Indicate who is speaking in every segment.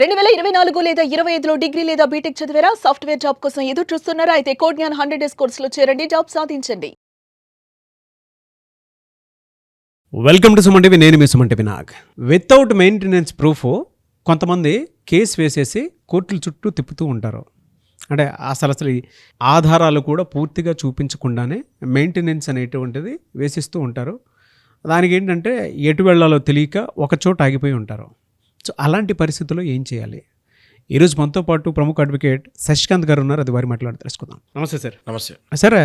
Speaker 1: 2024 లేదా 25లో డిగ్రీ లేదా బీటెక్ చదివారా? సాఫ్ట్‌వేర్ జాబ్ కోసం ఎదురు చూస్తున్నారా? అయితే కోడ్ జ్ఞాన్ 100 డేస్ కోర్సులో చేరండి. జాబ్ సాధించండి.
Speaker 2: Welcome to Suman TV. నేను మీ Suman TV Nag. Without maintenance proof కొంతమంది కేసు వేసేసి కోర్టుల చుట్టూ తిప్పుతూ ఉంటారు. అంటే అసలు ఈ ఆధారాలు కూడా పూర్తిగా చూపించకుండానే మెయింటెనెన్స్ అనేటువంటిది వేసిస్తూ ఉంటారు. దానికి ఏంటంటే ఎటు వెళ్ళాలో తెలియక ఒక చోట ఆగిపోయి ఉంటారు. సో అలాంటి పరిస్థితుల్లో ఏం చేయాలి? ఈరోజు మనతో పాటు ప్రముఖ అడ్వకేట్ శశికాంత్ గారు ఉన్నారు. అది వారి మాట్లాడి తెలుసుకుందాం. నమస్తే సార్.
Speaker 3: నమస్తే
Speaker 2: సార్,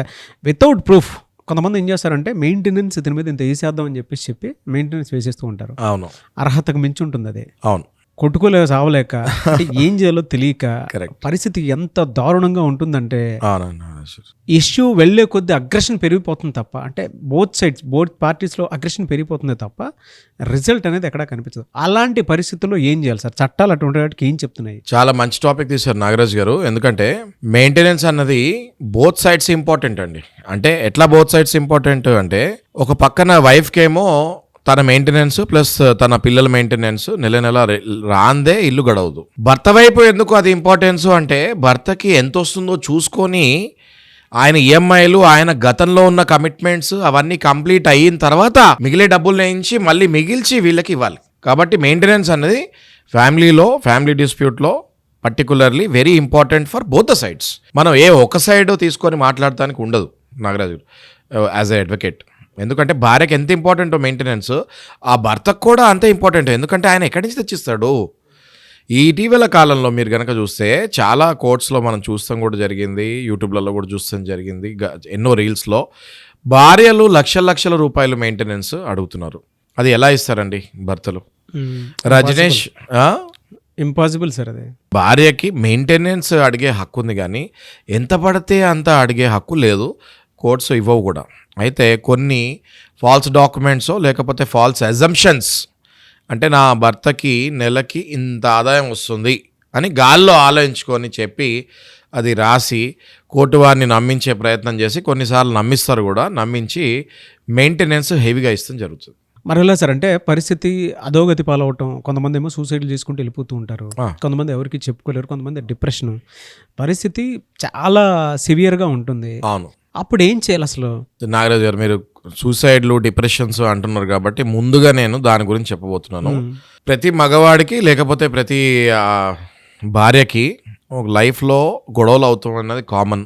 Speaker 2: వితౌట్ ప్రూఫ్ కొంతమంది ఏం చేస్తారంటే మెయింటెనెన్స్ దీని మీద ఇంత వేసేద్దాం అని చెప్పి మెయింటెనెన్స్ వేసేస్తూ ఉంటారు.
Speaker 3: అవును
Speaker 2: అర్హతకు మించి ఉంటుంది అది.
Speaker 3: అవును
Speaker 2: కొట్టుకోలేక సావలేక అంటే ఏం చేయాలో తెలియక
Speaker 3: Correct.
Speaker 2: పరిస్థితి ఎంత దారుణంగా ఉంటుందంటే
Speaker 3: అవునన్నా
Speaker 2: ఇష్యూ వెళ్లే కొద్ది అగ్రెషన్ పెరిగిపోతుంది తప్ప, అంటే బోత్ పార్టీస్లో అగ్రెషన్ పెరిగిపోతుంది తప్ప రిజల్ట్ అనేది ఎక్కడా కనిపించదు. అలాంటి పరిస్థితుల్లో ఏం చేయాలి సార్? చట్టాలు అటువంటి వాటికి ఏం చెప్తున్నాయి?
Speaker 3: చాలా మంచి టాపిక్ తీశారు నాగరాజ్ గారు. ఎందుకంటే మెయింటెనెన్స్ అన్నది బోత్ సైడ్స్ ఇంపార్టెంట్ అండి. అంటే ఎట్లా బోత్ సైడ్స్ ఇంపార్టెంట్ అంటే, ఒక పక్కన వైఫ్కేమో తన మెయింటెనెన్స్ ప్లస్ తన పిల్లల మెయింటెనెన్స్ నెల రాందే ఇల్లు గడవదు. భర్త వైపు ఎందుకు అది ఇంపార్టెన్స్ అంటే, భర్తకి ఎంత వస్తుందో చూసుకొని ఆయన ఈఎంఐలు, ఆయన గతంలో ఉన్న కమిట్మెంట్స్ అవన్నీ కంప్లీట్ అయిన తర్వాత మిగిలే డబ్బులు వేయించి మళ్ళీ మిగిల్చి వీళ్ళకి ఇవ్వాలి. కాబట్టి మెయింటెనెన్స్ అనేది ఫ్యామిలీ డిస్ప్యూట్లో particularly very important for both the sides. మనం ఒక సైడ్ తీసుకొని మాట్లాడటానికి ఉండదు నాగరాజు యాజ్ ఎ అడ్వకేట్. ఎందుకంటే భార్యకి ఎంత ఇంపార్టెంటో మెయింటెనెన్స్, ఆ భర్తకు కూడా అంతే ఇంపార్టెంట్. ఎందుకంటే ఆయన ఎక్కడి నుంచి తెచ్చిస్తాడు? ఈ ఇటీవల కాలంలో మీరు కనుక చూస్తే చాలా కోర్ట్స్లో మనం చూస్తాం కూడా జరిగింది, యూట్యూబ్లలో కూడా చూస్తాం జరిగింది, ఎన్నో రీల్స్లో భార్యలు లక్షల రూపాయలు మెయింటెనెన్స్ అడుగుతున్నారు. అది ఎలా ఇస్తారండి భర్తలు? Rajneesh
Speaker 2: impossible sir. అది
Speaker 3: భార్యకి మెయింటెనెన్స్ అడిగే హక్కు ఉంది, కానీ ఎంత పడితే అంత అడిగే హక్కు లేదు. కోర్ట్స్ ఇవ్వవు కూడా. అయితే కొన్ని ఫాల్స్ డాక్యుమెంట్స్ లేకపోతే ఫాల్స్ అజంప్షన్స్, అంటే నా భర్తకి నెలకి ఇంత ఆదాయం వస్తుంది అని గాల్లో ఆలోచించుకొని చెప్పి అది రాసి కోర్టు వారిని నమ్మించే ప్రయత్నం చేసి కొన్నిసార్లు నమ్మిస్తారు కూడా. నమ్మించి మెయింటెనెన్స్ హెవీగా ఇస్తాం జరుగుతుంది.
Speaker 2: మరి ఎలా సార్ అంటే పరిస్థితి అధోగతి పాలవటం, కొంతమంది ఏమో సూసైడ్లు చేసుకుంటూ వెళ్ళిపోతూ ఉంటారు, కొంతమంది ఎవరికి చెప్పుకోలేరు, కొంతమంది డిప్రెషన్, పరిస్థితి చాలా సివియర్గా ఉంటుంది.
Speaker 3: అవును,
Speaker 2: అప్పుడు ఏం చేయాలి అసలు?
Speaker 3: నాగరాజు గారు, మీరు సూసైడ్లు డిప్రెషన్స్ అంటున్నారు కాబట్టి ముందుగా నేను దాని గురించి చెప్పబోతున్నాను. ప్రతి మగవాడికి లేకపోతే ప్రతి భార్యకి ఒక లైఫ్లో గొడవలు అవుతాం అన్నది కామన్.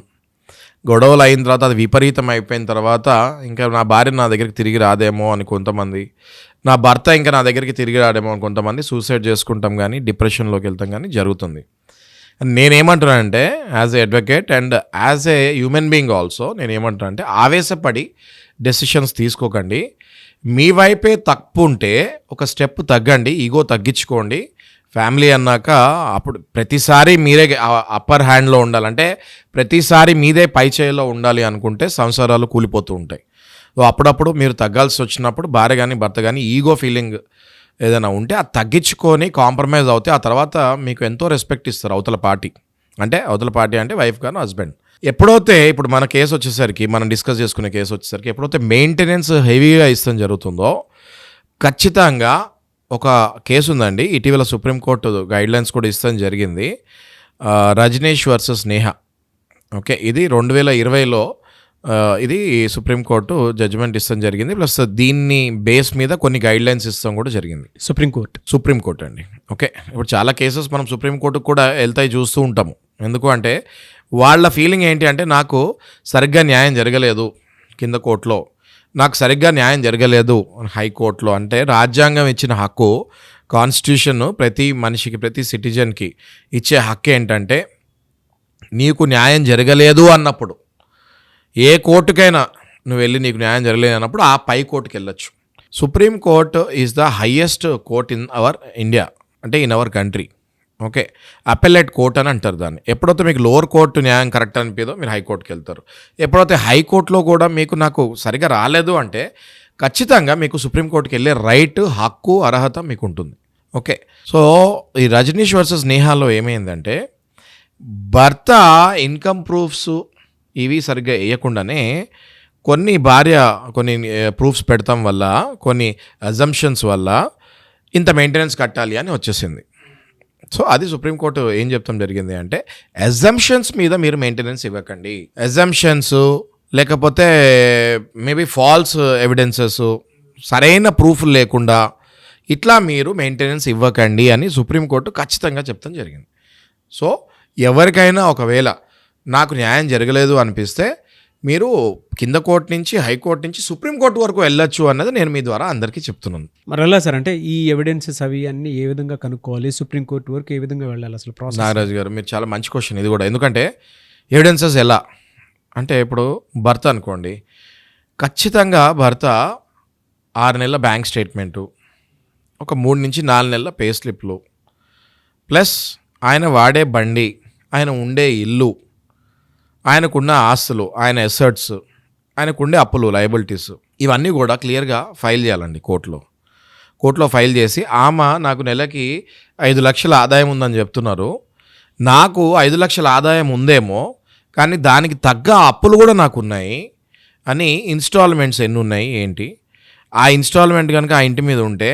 Speaker 3: గొడవలు అయిన తర్వాత అది విపరీతం అయిపోయిన తర్వాత ఇంకా నా భార్య నా దగ్గరికి తిరిగి రాదేమో అని కొంతమంది, నా భర్త ఇంకా నా దగ్గరికి తిరిగి రాదేమో అని కొంతమంది సూసైడ్ చేసుకుంటాం, కానీ డిప్రెషన్లోకి వెళ్తాం కానీ జరుగుతుంది. నేనేమంటున్నానంటే as a advocate and as a human being also నేనేమంటున్నానంటే, ఆవేశపడి డెసిషన్స్ తీసుకోకండి. మీ వైపే తప్పు ఉంటే ఒక స్టెప్ తగ్గండి, ఈగో తగ్గించుకోండి. ఫ్యామిలీ అన్నాక అప్పుడు ప్రతిసారి మీరే అప్పర్ హ్యాండ్లో ఉండాలంటే, ప్రతిసారి మీదే పై చేయిలో ఉండాలి అనుకుంటే సంసారాలు కూలిపోతూ ఉంటాయి. అప్పుడప్పుడు మీరు తగ్గాల్సి వచ్చినప్పుడు భార్య కానీ భర్త కానీ ఈగో ఫీలింగ్ ఏదైనా ఉంటే అది తగ్గించుకొని కాంప్రమైజ్ అవుతే ఆ తర్వాత మీకు ఎంతో రెస్పెక్ట్ ఇస్తారు అవతల పార్టీ అంటే వైఫ్ గాను హస్బెండ్. ఎప్పుడైతే ఇప్పుడు మన కేసు వచ్చేసరికి, మనం డిస్కస్ చేసుకునే కేసు వచ్చేసరికి, ఎప్పుడైతే మెయింటెనెన్స్ హెవీగా ఇస్తాం జరుగుతుందో, ఖచ్చితంగా ఒక కేసు ఉందండి, ఇటీవల సుప్రీంకోర్టు గైడ్లైన్స్ కూడా ఇస్తాం జరిగింది, రజనీష్ వర్సెస్ నేహా. ఓకే, ఇది 2020లో ఇది సుప్రీంకోర్టు జడ్జిమెంట్ ఇస్తాం జరిగింది. ప్లస్ దీన్ని బేస్ మీద కొన్ని గైడ్లైన్స్ ఇస్తాం కూడా జరిగింది సుప్రీంకోర్టు అండి. ఓకే, ఇప్పుడు చాలా కేసెస్ మనం సుప్రీంకోర్టుకు కూడా వెళ్తాయి చూస్తూ ఉంటాము. ఎందుకు అంటే వాళ్ళ ఫీలింగ్ ఏంటి అంటే, నాకు సరిగ్గా న్యాయం జరగలేదు కింద కోర్టులో, నాకు సరిగ్గా న్యాయం జరగలేదు హైకోర్టులో. అంటే రాజ్యాంగం ఇచ్చిన హక్కు, కాన్స్టిట్యూషన్ ప్రతి మనిషికి, ప్రతి సిటిజన్కి ఇచ్చే హక్కు ఏంటంటే, నీకు న్యాయం జరగలేదు అన్నప్పుడు ఏ కోర్టుకైనా నువ్వు వెళ్ళి నీకు న్యాయం జరగలేదు అన్నప్పుడు ఆ పై కోర్టుకి వెళ్ళొచ్చు. Supreme court is the highest court in our India, అంటే in our country. Okay, appellate court అని అంటారు దాన్ని. ఎప్పుడైతే మీకు లోవర్ కోర్టు న్యాయం కరెక్ట్ అనిపించదో మీరు హైకోర్టుకి వెళ్తారు. ఎప్పుడైతే హైకోర్టులో కూడా మీకు నాకు సరిగా రాలేదు అంటే ఖచ్చితంగా మీకు సుప్రీంకోర్టుకి వెళ్ళే రైట్, హక్కు, అర్హత మీకు ఉంటుంది. ఓకే, సో ఈ రజనీష్ వర్సెస్ నేహాలో ఏమైందంటే, భర్త ఇన్కమ్ ప్రూఫ్స్ ఇవి సరిగ్గా వేయకుండానే కొన్ని ప్రూఫ్స్ పెడతాం వల్ల, కొన్ని అజంప్షన్స్ వల్ల ఇంత మెయింటెనెన్స్ కట్టాలి అని వచ్చేసింది. సో అది సుప్రీంకోర్టు ఏం చెప్తాం జరిగింది అంటే ఎజంప్షన్స్ మీద మీరు మెయింటెనెన్స్ ఇవ్వకండి. ఎజంప్షన్స్ లేకపోతే మేబీ ఫాల్స్ ఎవిడెన్సెస్, సరైన ప్రూఫ్ లేకుండా ఇట్లా మీరు మెయింటెనెన్స్ ఇవ్వకండి అని సుప్రీంకోర్టు ఖచ్చితంగా చెప్తాం జరిగింది. సో ఎవరికైనా ఒకవేళ నాకు న్యాయం జరగలేదు అనిపిస్తే మీరు కింద కోర్టు నుంచి, హైకోర్టు నుంచి సుప్రీంకోర్టు వరకు వెళ్ళొచ్చు అన్నది నేను మీ ద్వారా అందరికీ చెప్తున్నాను.
Speaker 2: మరి ఎలా సార్, అంటే ఈ ఎవిడెన్సెస్ అవి అన్నీ ఏ విధంగా కనుక్కోవాలి, సుప్రీంకోర్టు వరకు ఏ విధంగా వెళ్ళాలి అసలు ప్రాసెస్?
Speaker 3: నాగరాజు గారు, మీరు చాలా మంచి క్వశ్చన్ ఇది కూడా. ఎందుకంటే ఎవిడెన్సెస్ ఎలా అంటే, ఇప్పుడు భర్త అనుకోండి, ఖచ్చితంగా భర్త 6 నెలల బ్యాంక్ స్టేట్మెంటు, ఒక 3 నుంచి 4 నెలల పే స్లిప్లు, ప్లస్ ఆయన వాడే బండి, ఆయన ఉండే ఇల్లు, ఆయనకున్న ఆస్తులు, ఆయన ఎసెట్స్, ఆయనకుండే అప్పులు, లయబిలిటీస్, ఇవన్నీ కూడా క్లియర్గా ఫైల్ చేయాలండి కోర్టులో ఫైల్ చేసి, ఆమె నాకు నెలకి 5 లక్షల ఆదాయం ఉందని చెప్తున్నారు, నాకు 5 లక్షల ఆదాయం ఉందేమో కానీ దానికి తగ్గ అప్పులు కూడా నాకు ఉన్నాయి అని, ఇన్స్టాల్మెంట్స్ ఎన్ని ఉన్నాయి ఏంటి, ఆ ఇన్స్టాల్మెంట్ కనుక ఆ ఇంటి మీద ఉంటే,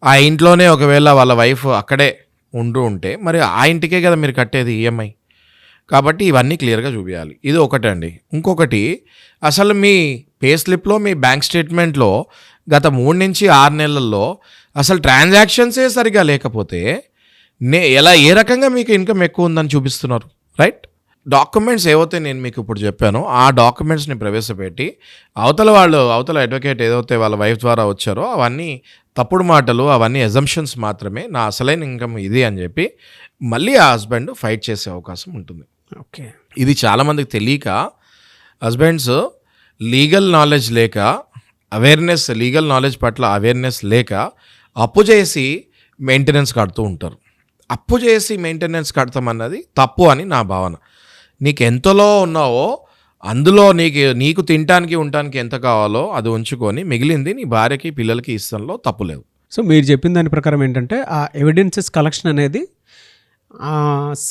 Speaker 3: ఆ ఇంట్లోనే ఒకవేళ వాళ్ళ వైఫ్ అక్కడే ఉంటే మరి ఆ ఇంటికే కదా మీరు కట్టేది ఈఎంఐ. కాబట్టి ఇవన్నీ క్లియర్గా చూపించాలి. ఇది ఒకటండి. ఇంకొకటి, అసలు మీ పే స్లిప్లో, మీ బ్యాంక్ స్టేట్మెంట్లో గత 3 నుంచి 6 నెలల్లో అసలు ట్రాన్సాక్షన్సే సరిగా లేకపోతే ఏ రకంగా మీకు ఇన్కమ్ ఎక్కువ ఉందని చూపిస్తున్నారు? రైట్. డాక్యుమెంట్స్ ఏవైతే నేను మీకు ఇప్పుడు చెప్పానో ఆ డాక్యుమెంట్స్ని ప్రవేశపెట్టి అవతల అడ్వకేట్ ఏదైతే వాళ్ళ వైఫ్ ద్వారా వచ్చారో అవన్నీ తప్పుడు మాటలు, అవన్నీ ఎజంప్షన్స్ మాత్రమే, నా అసలైన ఇన్కమ్ ఇది అని చెప్పి మళ్ళీ ఆ హస్బెండ్ ఫైట్ చేసే అవకాశం ఉంటుంది.
Speaker 2: ఓకే.
Speaker 3: ఇది చాలామందికి తెలియక, హస్బెండ్స్ లీగల్ నాలెడ్జ్ లేక, లీగల్ నాలెడ్జ్ పట్ల అవేర్నెస్ లేక అప్పు చేసి మెయింటెనెన్స్ కడుతూ ఉంటారు. అప్పు చేసి మెయింటెనెన్స్ కడతామన్నది తప్పు అని నా భావన. నీకు ఎంతలో ఉన్నావో అందులో నీకు తినటానికి ఉండటానికి ఎంత కావాలో అది ఉంచుకొని మిగిలింది నీ భార్యకి, పిల్లలకి ఇస్తంలో తప్పు లేదు.
Speaker 2: సో మీరు చెప్పిన దాని ప్రకారం ఏంటంటే, ఆ ఎవిడెన్సెస్ కలెక్షన్ అనేది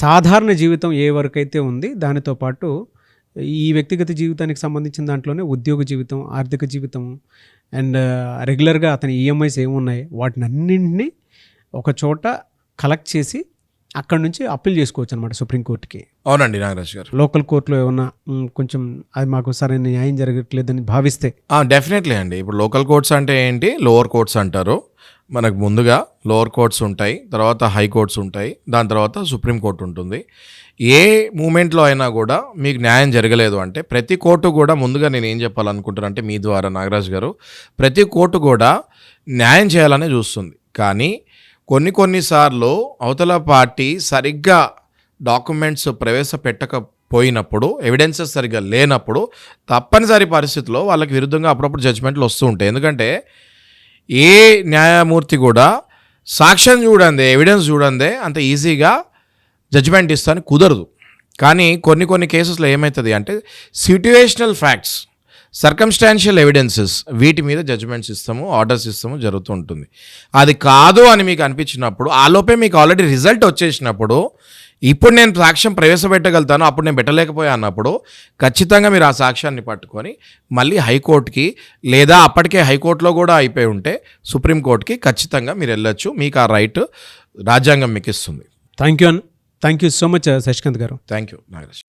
Speaker 2: సాధారణ జీవితం ఏ వరకు అయితే ఉంది, దానితో పాటు ఈ వ్యక్తిగత జీవితానికి సంబంధించిన దాంట్లోనే ఉద్యోగ జీవితం, ఆర్థిక జీవితం అండ్ రెగ్యులర్గా అతని ఈఎంఐస్ ఏమున్నాయి, వాటిని అన్నింటినీ ఒక చోట కలెక్ట్ చేసి అక్కడ నుంచి అప్పీల్ చేసుకోవచ్చు అనమాట సుప్రీంకోర్టుకి.
Speaker 3: అవునండి నాగరాజ్ గారు.
Speaker 2: లోకల్ కోర్టులో ఏమన్నా కొంచెం అది మాకు సరైన న్యాయం జరగట్లేదని భావిస్తే
Speaker 3: డెఫినెట్లీ అండి. ఇప్పుడు లోకల్ కోర్ట్స్ అంటే ఏంటి, లోవర్ కోర్ట్స్ అంటారు. మనకు ముందుగా లోవర్ కోర్ట్స్ ఉంటాయి, తర్వాత హై కోర్ట్స్ ఉంటాయి, దాని తర్వాత సుప్రీంకోర్టు ఉంటుంది. ఏ మూమెంట్లో అయినా కూడా మీకు న్యాయం జరగలేదు అంటే ప్రతి కోర్టు కూడా, ముందుగా నేను ఏం చెప్పాలనుకుంటున్నాను అంటే మీ ద్వారా నాగరాజ్ గారు, ప్రతి కోర్టు కూడా న్యాయం చేయాలనే చూస్తుంది. కానీ కొన్నిసార్లు అవతల పార్టీ సరిగ్గా డాక్యుమెంట్స్ ప్రవేశపెట్టకపోయినప్పుడు, ఎవిడెన్సెస్ సరిగ్గా లేనప్పుడు తప్పనిసరి పరిస్థితుల్లో వాళ్ళకి విరుద్ధంగా అప్పుడప్పుడు జడ్జిమెంట్లు వస్తూ ఉంటాయి. ఎందుకంటే ఏ న్యాయమూర్తి కూడా సాక్ష్యం చూడందే, ఎవిడెన్స్ చూడందే అంత ఈజీగా జడ్జిమెంట్ ఇస్తాను కుదరదు. కానీ కొన్ని కేసెస్లో ఏమవుతుంది అంటే, సిట్యుయేషనల్ ఫ్యాక్ట్స్, సర్కమ్స్టాన్షియల్ ఎవిడెన్సెస్, వీటి మీద జడ్జిమెంట్స్ ఇస్తాము, ఆర్డర్స్ ఇస్తాము, జరుగుతూ ఉంటుంది. అది కాదు అని మీకు అనిపించినప్పుడు, ఆలోపే మీకు ఆల్రెడీ రిజల్ట్ వచ్చేసినప్పుడు, ఇప్పుడు నేను సాక్ష్యం ప్రవేశపెట్టగలుగుతాను, అప్పుడు నేను పెట్టలేకపోయా అన్నప్పుడు ఖచ్చితంగా మీరు ఆ సాక్ష్యాన్ని పట్టుకొని మళ్ళీ హైకోర్టుకి, లేదా అప్పటికే హైకోర్టులో కూడా అయిపోయి ఉంటే సుప్రీంకోర్టుకి ఖచ్చితంగా మీరు వెళ్ళొచ్చు. మీకు ఆ రైట్ రాజ్యాంగం మీకు ఇస్తుంది.
Speaker 2: Thank you so much Shashikant garu.
Speaker 3: Thank you Nagaraj.